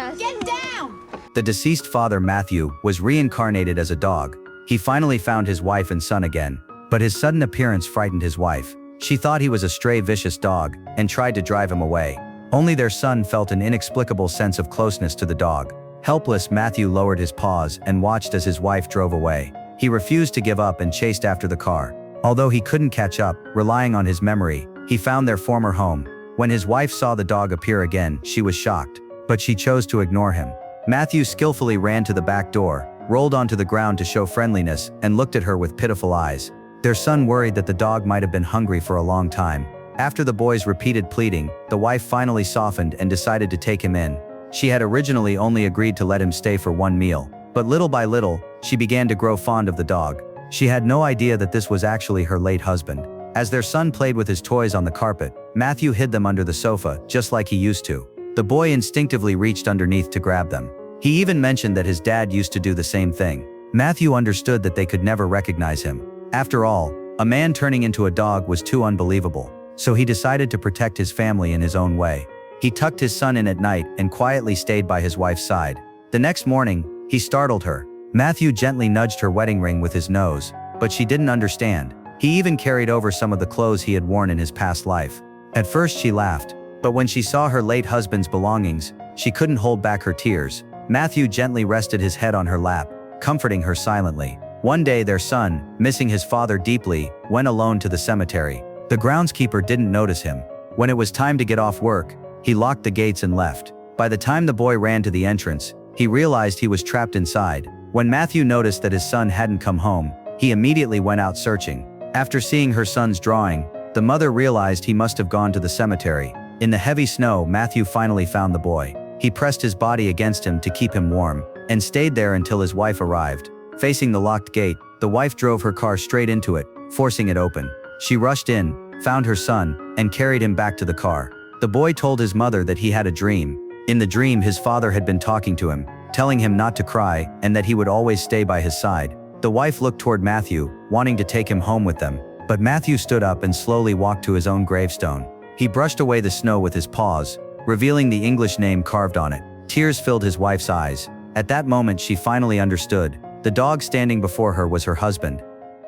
us. Get down! The deceased father, Matthew, was reincarnated as a dog. He finally found his wife and son again, but his sudden appearance frightened his wife. She thought he was a stray, vicious dog and tried to drive him away. Only their son felt an inexplicable sense of closeness to the dog. Helpless, Matthew lowered his paws and watched as his wife drove away. He refused to give up and chased after the car. Although he couldn't catch up, relying on his memory, he found their former home. When his wife saw the dog appear again, she was shocked, but she chose to ignore him. Matthew skillfully ran to the back door, rolled onto the ground to show friendliness, and looked at her with pitiful eyes. Their son worried that the dog might have been hungry for a long time. After the boy's repeated pleading, the wife finally softened and decided to take him in. She had originally only agreed to let him stay for one meal, but little by little, she began to grow fond of the dog. She had no idea that this was actually her late husband. As their son played with his toys on the carpet, Matthew hid them under the sofa, just like he used to. The boy instinctively reached underneath to grab them. He even mentioned that his dad used to do the same thing. Matthew understood that they could never recognize him. After all, a man turning into a dog was too unbelievable, so he decided to protect his family in his own way. He tucked his son in at night and quietly stayed by his wife's side. The next morning, he startled her. Matthew gently nudged her wedding ring with his nose, but she didn't understand. He even carried over some of the clothes he had worn in his past life. At first she laughed, but when she saw her late husband's belongings, she couldn't hold back her tears. Matthew gently rested his head on her lap, comforting her silently. One day their son, missing his father deeply, went alone to the cemetery. The groundskeeper didn't notice him. When it was time to get off work, he locked the gates and left. By the time the boy ran to the entrance, he realized he was trapped inside. When Matthew noticed that his son hadn't come home, he immediately went out searching. After seeing her son's drawing, the mother realized he must have gone to the cemetery. In the heavy snow, Matthew finally found the boy. He pressed his body against him to keep him warm, and stayed there until his wife arrived. Facing the locked gate, the wife drove her car straight into it, forcing it open. She rushed in, found her son, and carried him back to the car. The boy told his mother that he had a dream. In the dream, his father had been talking to him, telling him not to cry and that he would always stay by his side. The wife looked toward Matthew, wanting to take him home with them, but Matthew stood up and slowly walked to his own gravestone. He brushed away the snow with his paws, revealing the English name carved on it. Tears filled his wife's eyes. At that moment she finally understood. The dog standing before her was her husband.